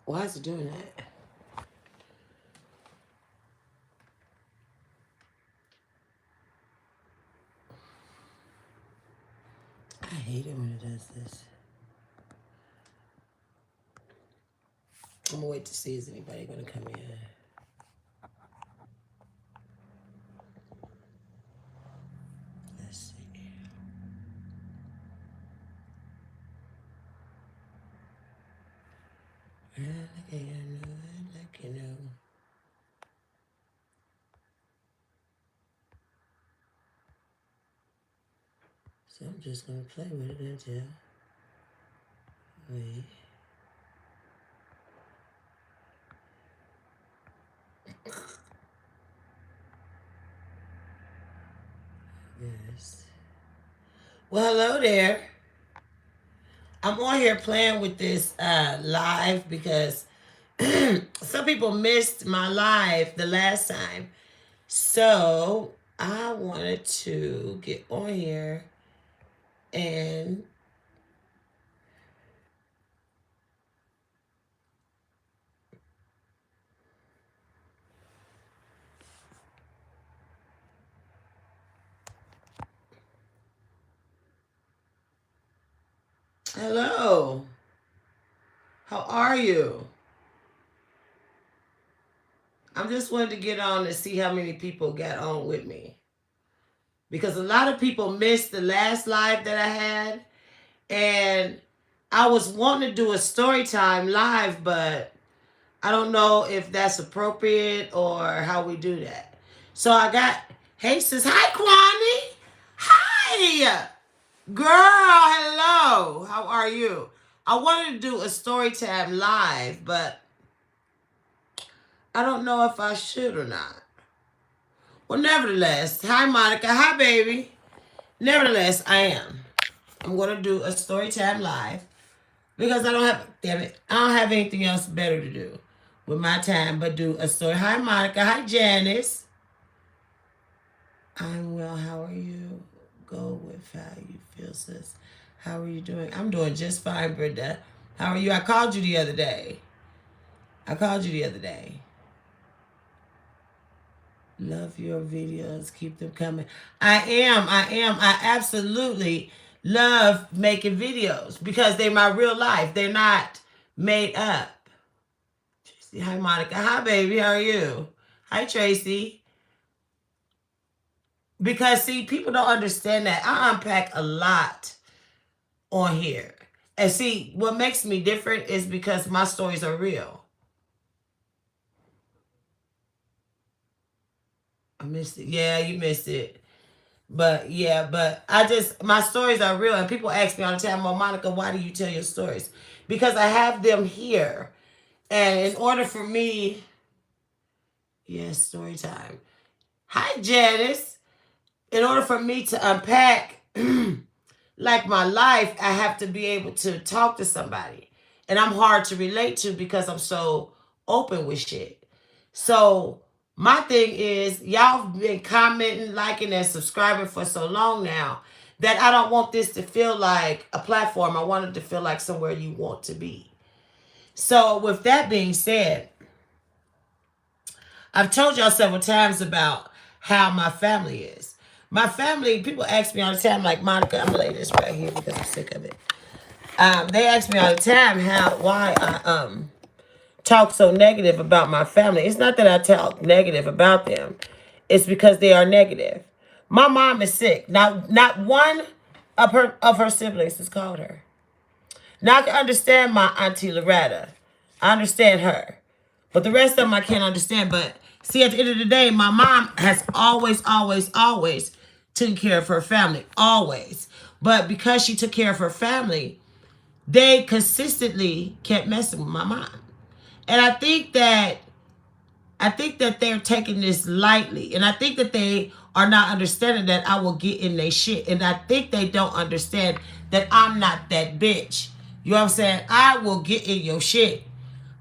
Why is it doing that? I hate it when it does this. I'm gonna wait to see is anybody gonna come in. Let's see. Like you know. So I'm just gonna play with it until wait. Yes. Well, hello there. I'm on here playing with this live because some people missed my live the last time. So I wanted to get on here and hello. How are you? I'm just wanted to get on to see how many people got on with me. Because a lot of people missed the last live that I had. And I was wanting to do a story time live, but I don't know if that's appropriate or how we do that. So I got, hey sis, hi Kwani. Hi. Girl, hello. How are you? I wanted to do a story time live, but I don't know if I should or not. Well, nevertheless, hi Monica, hi baby. Nevertheless, I am. I'm gonna do a story time live because I don't have, damn it, I don't have anything else better to do with my time but do a story. Hi Monica, hi Janice. I'm well. How are you? Go with how you feel, sis. How are you doing? I'm doing just fine, Brenda. How are you? I called you the other day. I called you the other day. Love your videos. Keep them coming. I am. I absolutely love making videos because they're my real life. They're not made up. Tracy, hi, Monica. Hi, baby. How are you? Hi, Tracy. Because, see, people don't understand that. I unpack a lot on here. And see, what makes me different is because my stories are real. I missed it. Yeah, you missed it. But yeah, but my stories are real. And people ask me all the time, well, Monica, why do you tell your stories? Because I have them here. And in order for me, yes, story time. Hi, Janice. In order for me to unpack like my life, I have to be able to talk to somebody. And I'm hard to relate to because I'm so open with shit. So my thing is, y'all been commenting, liking, and subscribing for so long now that I don't want this to feel like a platform. I want it to feel like somewhere you want to be. So with that being said, I've told y'all several times about how my family is. My family, people ask me all the time, like, Monica, I'm gonna lay this right here because I'm sick of it. They ask me all the time why I talk so negative about my family. It's not that I talk negative about them. It's because they are negative. My mom is sick. Not one of her siblings has called her. Now I can understand my auntie Loretta. I understand her. But the rest of them I can't understand. But see, at the end of the day, my mom has always taken care of her family. Always. But because she took care of her family, they consistently kept messing with my mom. And I think that they're taking this lightly. And I think that they are not understanding that I will get in their shit. And I think they don't understand that I'm not that bitch. You know what I'm saying? I will get in your shit.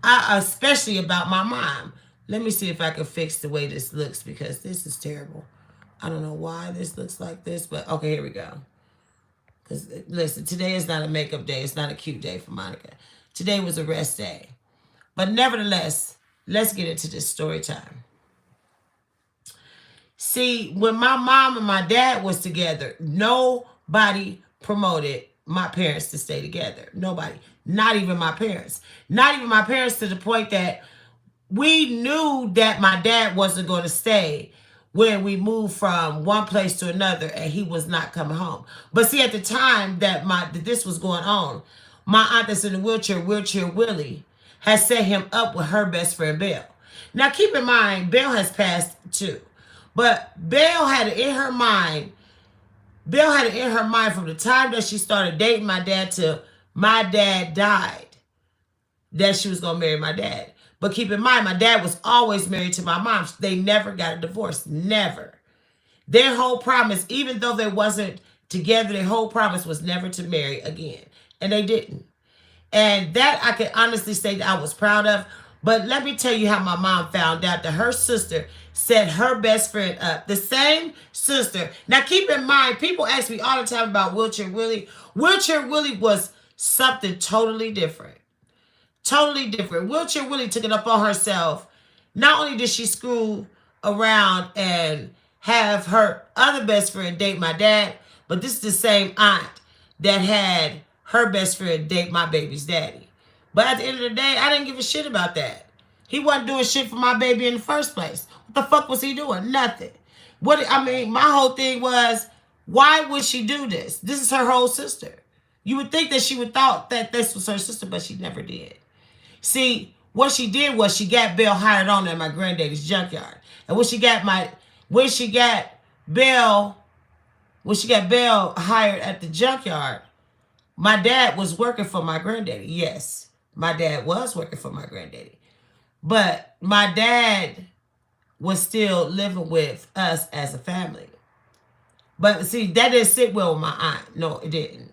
Especially about my mom. Let me see if I can fix the way this looks because this is terrible. I don't know why this looks like this, but okay, here we go. Because listen, today is not a makeup day. It's not a cute day for Monica. Today was a rest day. But nevertheless, let's get into this story time. See, when my mom and my dad was together, nobody promoted my parents to stay together. Nobody. Not even my parents. Not even my parents, to the point that we knew that my dad wasn't going to stay when we moved from one place to another and he was not coming home. But see, at the time that this was going on, my aunt that's in the wheelchair Willie, has set him up with her best friend Belle. Now keep in mind, Belle has passed too. But Belle had it in her mind from the time that she started dating my dad till my dad died, that she was going to marry my dad. But keep in mind, my dad was always married to my mom. They never got a divorce. Never. Their whole promise, even though they wasn't together, their whole promise was never to marry again. And they didn't. And that I can honestly say that I was proud of. But let me tell you how my mom found out that her sister set her best friend up. The same sister. Now keep in mind, people ask me all the time about Wheelchair Willie. Wheelchair Willie was something totally different. Totally different. Wheelchair Willie took it up on herself. Not only did she screw around and have her other best friend date my dad, but this is the same aunt that had her best friend date my baby's daddy. But at the end of the day, I didn't give a shit about that. He wasn't doing shit for my baby in the first place. What the fuck was he doing? Nothing. My whole thing was, why would she do this? This is her whole sister. You would think that she would thought that this was her sister, but she never did. See, what she did was she got Belle hired on at my granddaddy's junkyard. And when she got Belle hired at the junkyard, my dad was working for my granddaddy. Yes, my dad was working for my granddaddy. But my dad was still living with us as a family. But see, that didn't sit well with my aunt. No, it didn't.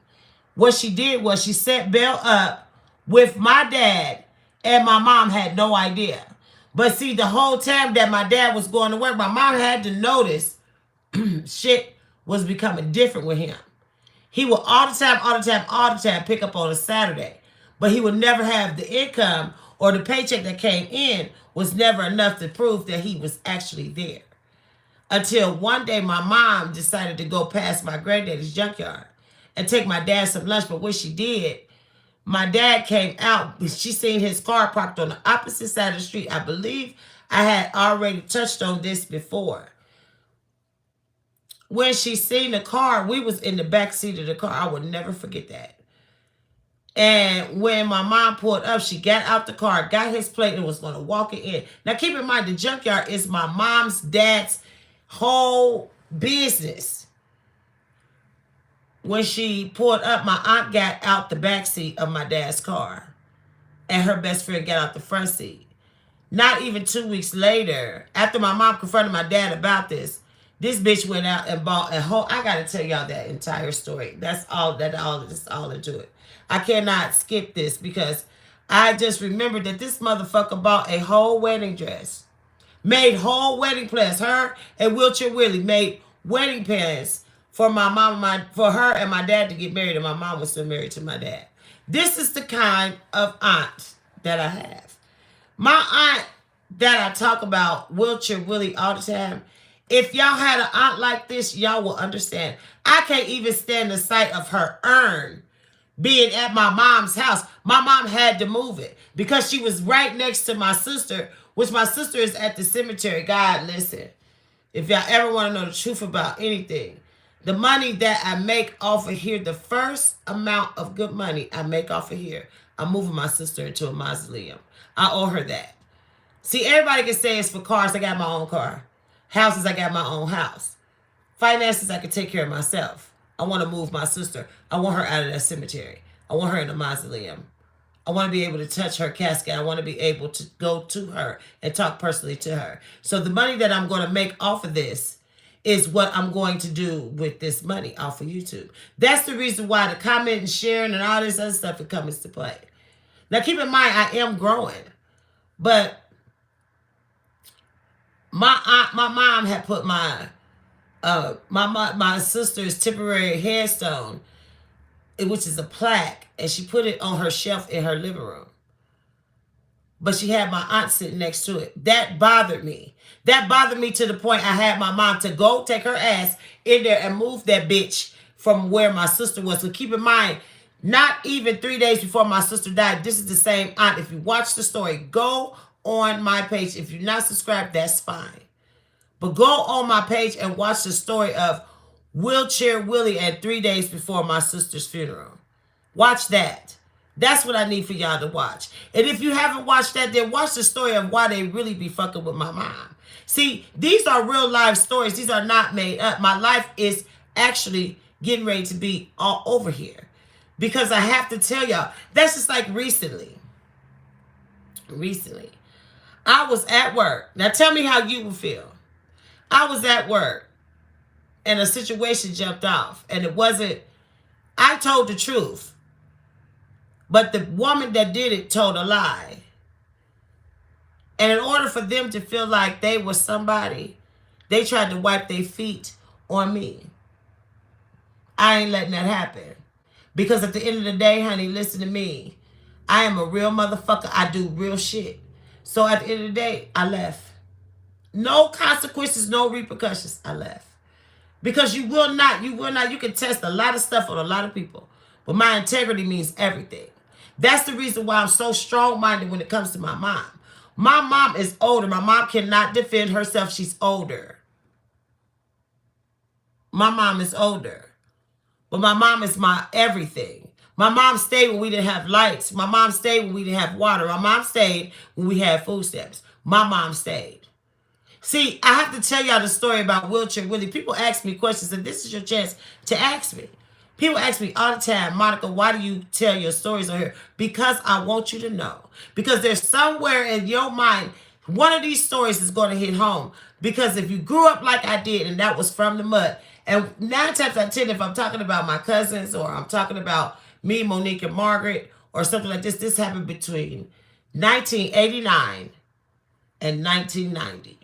What she did was she set Belle up with my dad, and my mom had no idea. But see, the whole time that my dad was going to work, my mom had to notice shit was becoming different with him. He would all the time pick up on a Saturday. But he would never have the income, or the paycheck that came in was never enough to prove that he was actually there. Until one day my mom decided to go past my granddaddy's junkyard and take my dad some lunch. But when she did, my dad came out. She seen his car parked on the opposite side of the street. I believe I had already touched on this before. When she seen the car, we was in the back seat of the car. I would never forget that. And when my mom pulled up, she got out the car, got his plate, and was going to walk it in. Now, keep in mind, the junkyard is my mom's dad's whole business. When she pulled up, my aunt got out the back seat of my dad's car, and her best friend got out the front seat. Not even 2 weeks later, after my mom confronted my dad about this bitch went out and bought a whole. I gotta tell y'all that entire story. That's all into it. I cannot skip this because I just remembered that this motherfucker bought a whole wedding dress, made whole wedding plans. Her and Wheelchair Willie made wedding plans for my mom, for her and my dad to get married, and my mom was still married to my dad. This is the kind of aunt that I have. My aunt that I talk about, Wheelchair Willie, all the time. If y'all had an aunt like this, y'all will understand. I can't even stand the sight of her urn being at my mom's house. My mom had to move it because she was right next to my sister, which my sister is at the cemetery. God, listen, if y'all ever want to know the truth about anything, the money that I make off of here, the first amount of good money I make off of here, I'm moving my sister into a mausoleum. I owe her that. See, everybody can say it's for cars. I got my own car. Houses, I got my own house. Finances, I can take care of myself. I want to move my sister. I want her out of that cemetery. I want her in a mausoleum. I want to be able to touch her casket. I want to be able to go to her and talk personally to her. So the money that I'm going to make off of this is what I'm going to do with this money off of YouTube. That's the reason why the comment and sharing and all this other stuff it comes to play. Now keep in mind, I am growing, but my mom had put my sister's temporary headstone which is a plaque, and she put it on her shelf in her living room. But she had my aunt sitting next to it. That bothered me. That bothered me to the point I had my mom to go take her ass in there and move that bitch from where my sister was. So keep in mind, not even 3 days before my sister died, this is the same aunt. If you watch the story, go on my page. If you're not subscribed, that's fine. But go on my page and watch the story of Wheelchair Willie and 3 days before my sister's funeral. Watch that. That's what I need for y'all to watch. And if you haven't watched that, then watch the story of why they really be fucking with my mom. See, these are real life stories. These are not made up. My life is actually getting ready to be all over here. Because I have to tell y'all, that's just like recently. I was at work. Now tell me how you will feel. I was at work and a situation jumped off. And it wasn't, I told the truth. But the woman that did it told a lie. And in order for them to feel like they were somebody, they tried to wipe their feet on me. I ain't letting that happen. Because at the end of the day, honey, listen to me. I am a real motherfucker. I do real shit. So at the end of the day, I left. No consequences, no repercussions. I left. Because you can test a lot of stuff on a lot of people. But my integrity means everything. That's the reason why I'm so strong-minded when it comes to my mom. My mom is older. My mom cannot defend herself. She's older. My mom is older. But my mom is my everything. My mom stayed when we didn't have lights. My mom stayed when we didn't have water. My mom stayed when we had food stamps. My mom stayed. See, I have to tell y'all the story about Wheelchair Willie. People ask me questions, and this is your chance to ask me. People ask me all the time, Monica, why do you tell your stories on here? Because I want you to know. Because there's somewhere in your mind, one of these stories is going to hit home. Because if you grew up like I did, and that was from the mud, and 9 times out of 10, if I'm talking about my cousins, or I'm talking about me, Monique, and Margaret, or something like this happened between 1989 and 1990.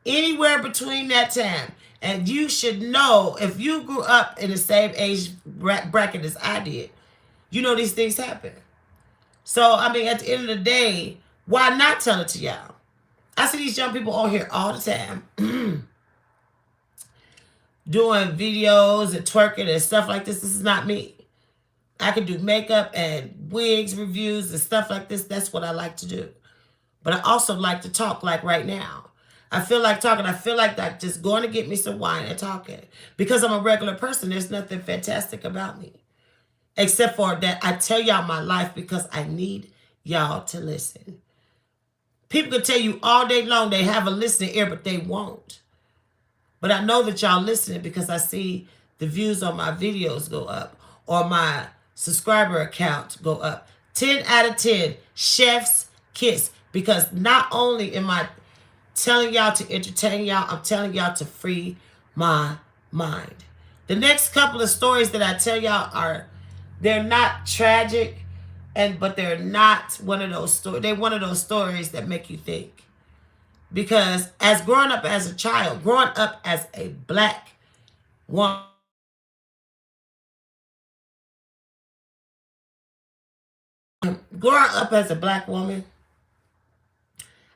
Anywhere between that time. And you should know, if you grew up in the same age bracket as I did, you know these things happen. So, I mean, at the end of the day, why not tell it to y'all? I see these young people on here all the time doing videos and twerking and stuff like this. This is not me. I can do makeup and wigs reviews and stuff like this. That's what I like to do. But I also like to talk like right now. I feel like talking. I feel like that just going to get me some wine and talking. Because I'm a regular person, there's nothing fantastic about me. Except for that I tell y'all my life because I need y'all to listen. People can tell you all day long they have a listening ear, but they won't. But I know that y'all listening because I see the views on my videos go up. Or my subscriber account go up. 10 out of 10, chef's kiss. Because not only am I telling y'all to entertain y'all, I'm telling y'all to free my mind. The next couple of stories that I tell y'all they're not tragic, but they're not one of those stories. They're one of those stories that make you think. Because as growing up as a child, growing up as a black woman,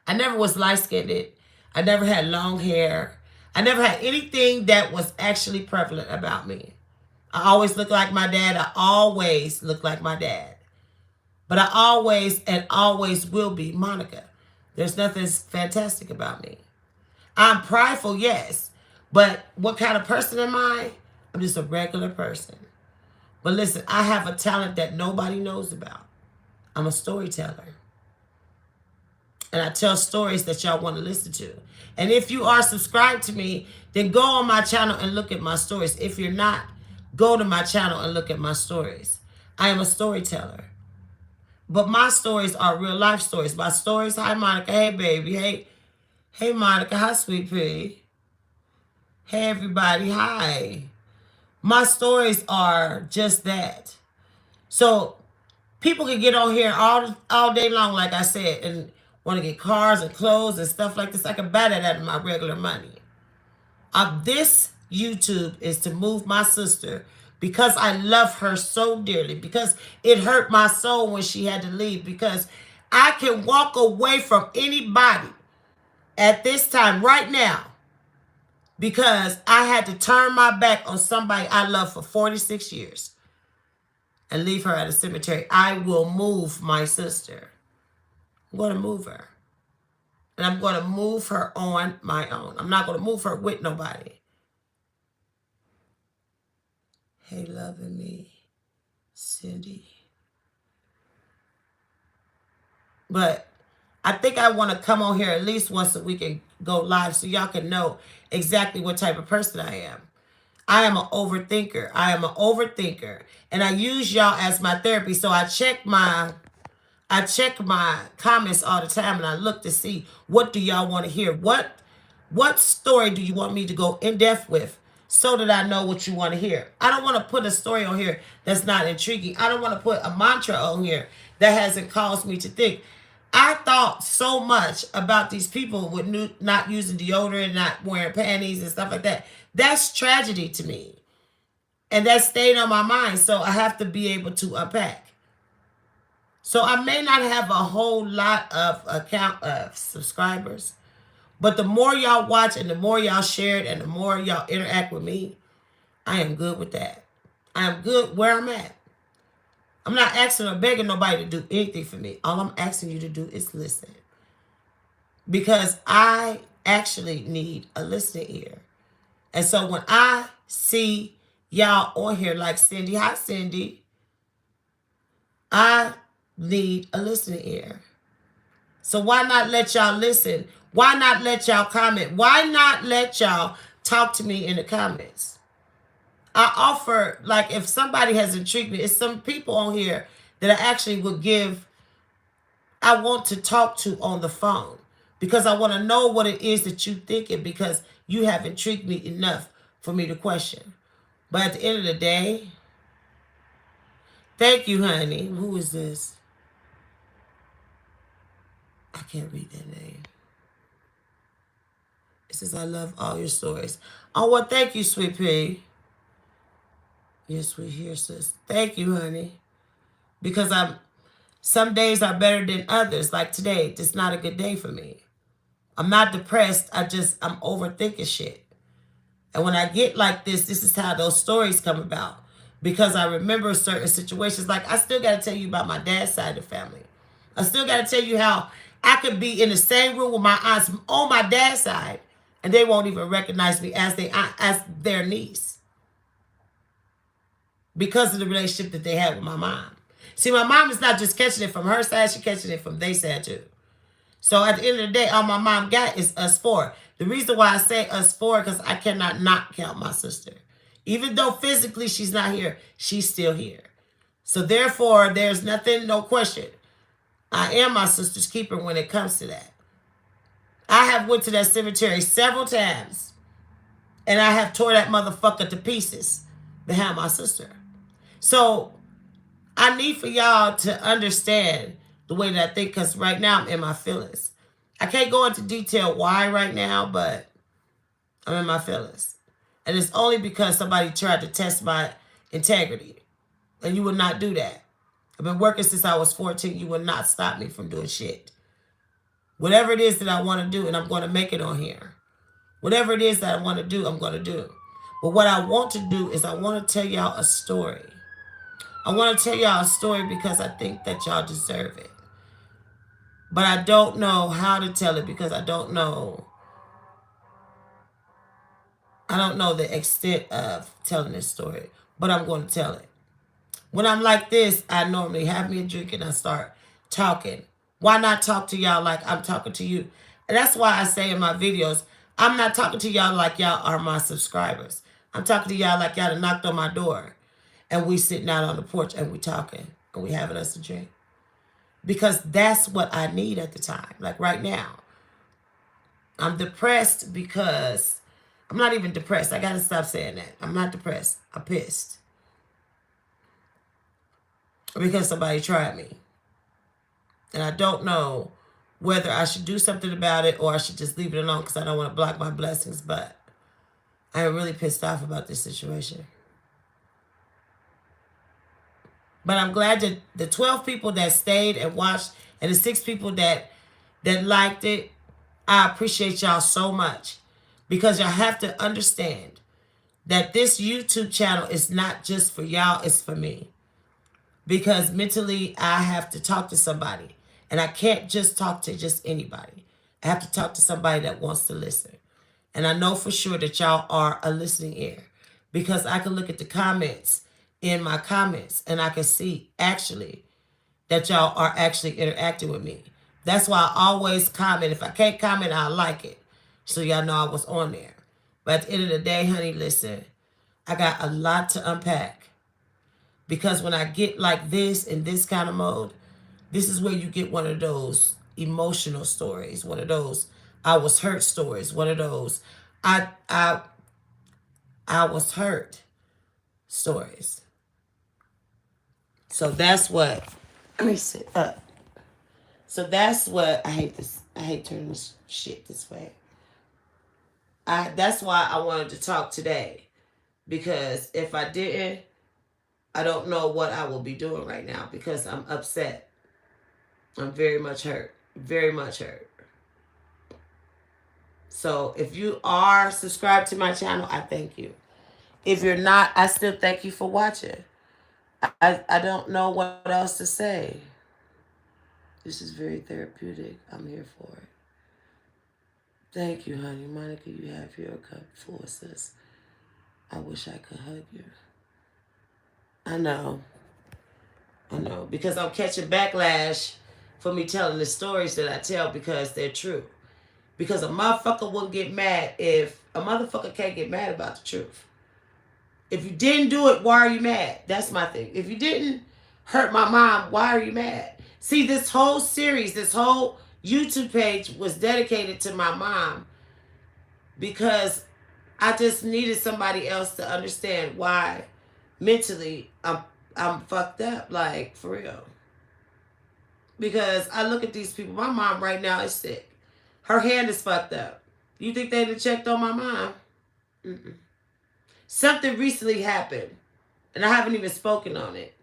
I never was light-skinned. I never had long hair. I never had anything that was actually prevalent about me. I always looked like my dad. I always looked like my dad. But I always and always will be Monica. There's nothing fantastic about me. I'm prideful, yes. But what kind of person am I? I'm just a regular person. But listen, I have a talent that nobody knows about. I'm a storyteller. And I tell stories that y'all want to listen to. And if you are subscribed to me, then go on my channel and look at my stories. If you're not, go to my channel and look at my stories. I am a storyteller. But my stories are real life stories. My stories, hi Monica, hey baby, hey Monica, hi sweet pea. Hey everybody, hi. My stories are just that. So people can get on here all day long, like I said, and want to get cars and clothes and stuff like this. I can buy that out of my regular money. This YouTube is to move my sister because I love her so dearly, because it hurt my soul when she had to leave, because I can walk away from anybody at this time right now because I had to turn my back on somebody I loved for 46 years and leave her at a cemetery. I will move my sister. I'm going to move her. And I'm going to move her on my own. I'm not going to move her with nobody. Hey, loving me, Cindy. But I think I want to come on here at least once a week and go live so y'all can know exactly what type of person I am. I am an overthinker. I am an overthinker. And I use y'all as my therapy. So I check my comments all the time and I look to see what do y'all want to hear. What story do you want me to go in depth with so that I know what you want to hear? I don't want to put a story on here that's not intriguing. I don't want to put a mantra on here that hasn't caused me to think. I thought so much about these people with not using deodorant, not wearing panties and stuff like that. That's tragedy to me. And that stayed on my mind. So I have to be able to unpack. So I may not have a whole lot of subscribers. But the more y'all watch and the more y'all share it and the more y'all interact with me, I am good with that. I am good where I'm at. I'm not asking or begging nobody to do anything for me. All I'm asking you to do is listen. Because I actually need a listening ear. And so when I see y'all on here like Cindy, hi Cindy, I need a listening ear. So why not let y'all listen? Why not let y'all comment? Why not let y'all talk to me in the comments? I offer, like, if somebody has intrigued me, it's some people on here that I actually would I want to talk to on the phone because I want to know what it is that you're thinking because you have intrigued me enough for me to question. But at the end of the day, thank you, honey. Who is this? I can't read that name. It says, I love all your stories. Oh, well, thank you, sweet pea. Yes, we're here, sis. Thank you, honey. Because some days are better than others. Like today, it's not a good day for me. I'm not depressed. I'm overthinking shit. And when I get like this is how those stories come about. Because I remember certain situations. Like, I still got to tell you about my dad's side of the family. I still got to tell you how I could be in the same room with my aunts on my dad's side, and they won't even recognize me as their niece. Because of the relationship that they had with my mom. See, my mom is not just catching it from her side, she's catching it from their side too. So at the end of the day, all my mom got is us four. The reason why I say us four, because I cannot not count my sister. Even though physically she's not here, she's still here. So therefore, there's nothing, no question. I am my sister's keeper when it comes to that. I have went to that cemetery several times. And I have tore that motherfucker to pieces behind my sister. So I need for y'all to understand the way that I think, because right now I'm in my feelings. I can't go into detail why right now, but I'm in my feelings. And it's only because somebody tried to test my integrity. And you would not do that. I've been working since I was 14. You will not stop me from doing shit. Whatever it is that I want to do, and I'm going to make it on here. Whatever it is that I want to do, I'm going to do. But what I want to do is I want to tell y'all a story. I want to tell y'all a story because I think that y'all deserve it. But I don't know how to tell it because I don't know the extent of telling this story. But I'm going to tell it. When I'm like this, I normally have me a drink and I start talking. Why not talk to y'all like I'm talking to you? And that's why I say in my videos, I'm not talking to y'all like y'all are my subscribers. I'm talking to y'all like y'all knocked on my door. And we sitting out on the porch and we talking. And we having us a drink. Because that's what I need at the time. Like right now. I'm depressed because... I'm not even depressed. I got to stop saying that. I'm not depressed. I'm pissed. Because somebody tried me. And I don't know whether I should do something about it or I should just leave it alone because I don't want to block my blessings. But I am really pissed off about this situation. But I'm glad that the 12 people that stayed and watched and the 6 people that liked it, I appreciate y'all so much. Because y'all have to understand that this YouTube channel is not just for y'all, it's for me. Because mentally, I have to talk to somebody. And I can't just talk to just anybody. I have to talk to somebody that wants to listen. And I know for sure that y'all are a listening ear. Because I can look at the comments in my comments and I can see actually that y'all are actually interacting with me. That's why I always comment. If I can't comment, I'll like it. So y'all know I was on there. But at the end of the day, honey, listen, I got a lot to unpack. Because when I get like this in this kind of mode, this is where you get one of those emotional stories, one of those I was hurt stories, one of those I was hurt stories. So that's what, let me sit up. So that's what, I hate this. I hate turning this shit this way. That's why I wanted to talk today. Because if I didn't, I don't know what I will be doing right now because I'm upset. I'm very much hurt. Very much hurt. So if you are subscribed to my channel, I thank you. If you're not, I still thank you for watching. I don't know what else to say. This is very therapeutic. I'm here for it. Thank you, honey. Monica, you have your cup full, sis. I wish I could hug you. I know. Because I'm catching backlash for me telling the stories that I tell because they're true. Because a motherfucker wouldn't get mad if a motherfucker can't get mad about the truth. If you didn't do it, why are you mad? That's my thing. If you didn't hurt my mom, why are you mad? See, this whole series, this whole YouTube page was dedicated to my mom because I just needed somebody else to understand why mentally I'm fucked up, like for real. Because I look at these people, my mom right now is sick. Her hand is fucked up. You think they'd have checked on my mom? Mm-mm. Something recently happened, and I haven't even spoken on it.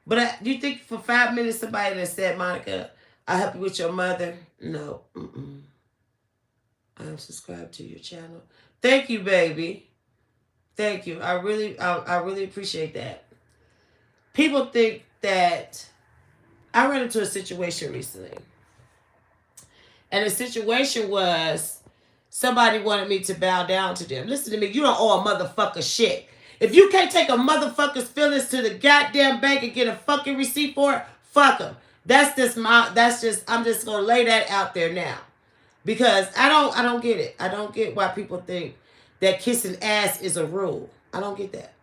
But do you think for 5 minutes somebody that said, Monica, I'll help you with your mother? No. Mm-mm. I'm subscribed to your channel. Thank you, baby. Thank you. I really appreciate that. People think that I ran into a situation recently. And the situation was somebody wanted me to bow down to them. Listen to me. You don't owe a motherfucker shit. If you can't take a motherfucker's feelings to the goddamn bank and get a fucking receipt for it, fuck them. I'm just going to lay that out there now. Because I don't get it. I don't get why people think that kissing ass is a rule. I don't get that.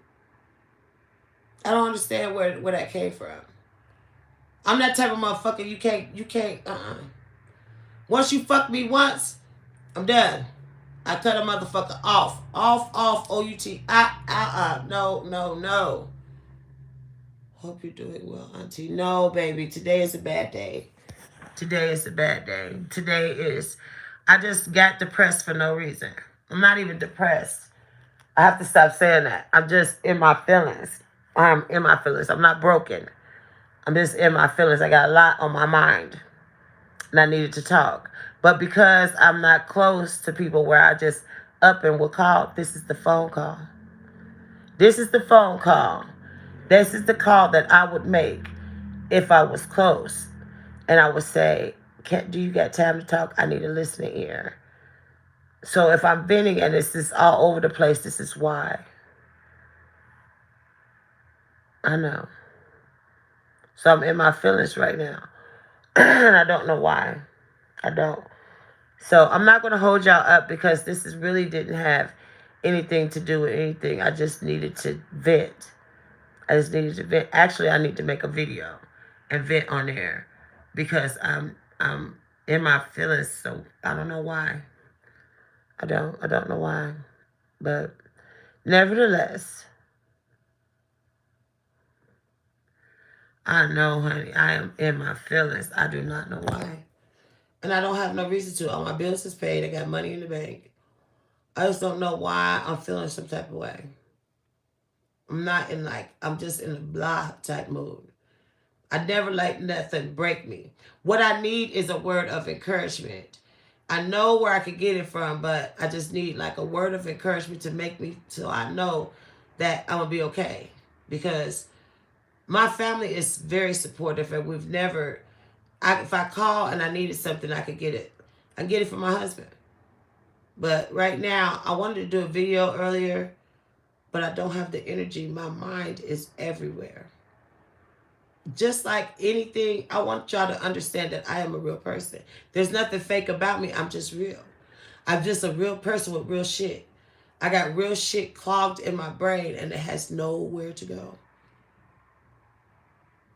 I don't understand where that came from. I'm that type of motherfucker you can't. Once you fuck me once, I'm done. I cut a motherfucker off. Off, O-U-T. No. Hope you're doing well, auntie. No, baby. Today is a bad day. I just got depressed for no reason. I'm not even depressed. I have to stop saying that. I'm just in my feelings. I'm in my feelings. I'm not broken. I'm just in my feelings. I got a lot on my mind. And I needed to talk. But because I'm not close to people where I just up and will call, this is the phone call. This is the phone call. This is the call that I would make if I was close. And I would say, do you got time to talk? I need a listening ear. So if I'm venting and it's just all over the place, this is why. I know. So I'm in my feelings right now. And I don't know why. I don't. So I'm not going to hold y'all up because this really didn't have anything to do with anything. I just needed to vent. Actually, I need to make a video and vent on there because I'm in my feelings. So I don't know why. I don't know why. But nevertheless, I know, honey, I am in my feelings. I do not know why. And I don't have no reason to. All my bills is paid. I got money in the bank. I just don't know why I'm feeling some type of way. I'm not in I'm just in a blah type mood. I never let nothing break me. What I need is a word of encouragement. I know where I could get it from, but I just need like a word of encouragement to make me, so I know that I'm gonna be okay. Because my family is very supportive, and we've never, if I call and I needed something, I could get it. I get it from my husband. But right now, I wanted to do a video earlier, but I don't have the energy. My mind is everywhere. Just like anything, I want y'all to understand that I am a real person. There's nothing fake about me. I'm just real. I'm just a real person with real shit. I got real shit clogged in my brain, and it has nowhere to go.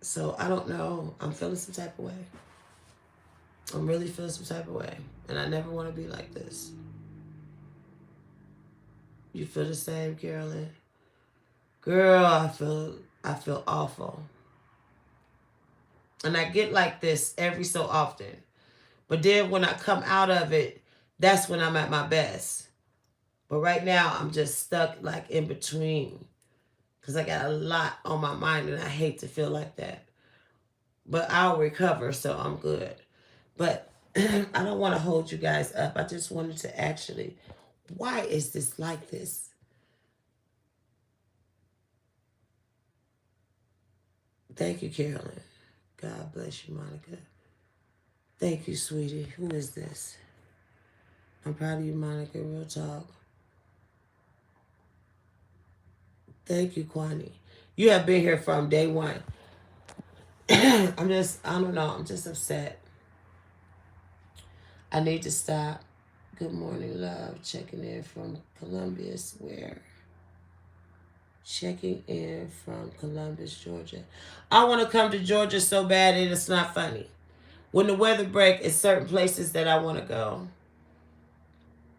So I don't know. I'm feeling some type of way. I'm really feeling some type of way. And I never want to be like this. You feel the same, Carolyn? Girl, I feel awful. And I get like this every so often. But then when I come out of it, that's when I'm at my best. But right now, I'm just stuck like in between. Because I got a lot on my mind, and I hate to feel like that. But I'll recover, so I'm good. But I don't want to hold you guys up. I just wanted to actually, why is this like this? Thank you, Carolyn. God bless you, Monica. Thank you, sweetie. Who is this? I'm proud of you, Monica. Real talk. Thank you, Kwani. You have been here from day one. I don't know. I'm just upset. I need to stop. Good morning, love. Checking in from Columbus. Where? Checking in from Columbus, Georgia. I want to come to Georgia so bad, and it's not funny. When the weather breaks, it's certain places that I want to go.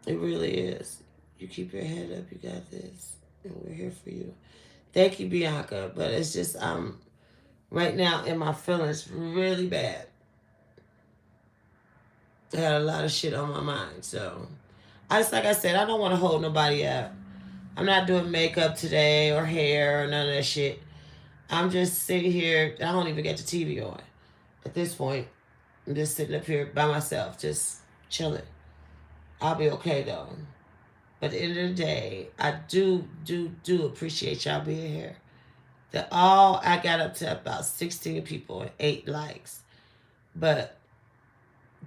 It really is. You keep your head up. You got this. And we're here for you. Thank you, Bianca. But it's just, right now in my feelings really bad. I had a lot of shit on my mind. So, like I said, I don't want to hold nobody up. I'm not doing makeup today or hair or none of that shit. I'm just sitting here. I don't even get the TV on. At this point, I'm just sitting up here by myself, just chilling. I'll be okay, though. But at the end of the day, I do appreciate y'all being here. I got up to about 16 people and 8 likes. But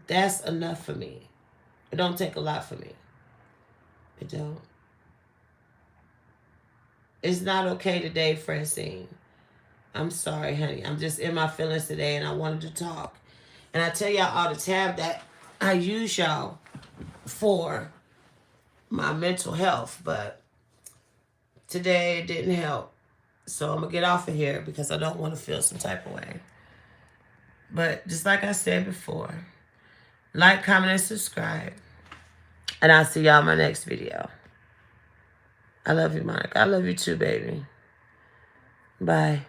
that's enough for me. It don't take a lot for me. It don't. It's not okay today, Francine. I'm sorry, honey. I'm just in my feelings today, and I wanted to talk. And I tell y'all all the time that I use y'all for my mental health, but today it didn't help. So I'm going to get off of here because I don't want to feel some type of way. But just like I said before, like, comment, and subscribe. And I'll see y'all in my next video. I love you, Monica. I love you too, baby. Bye.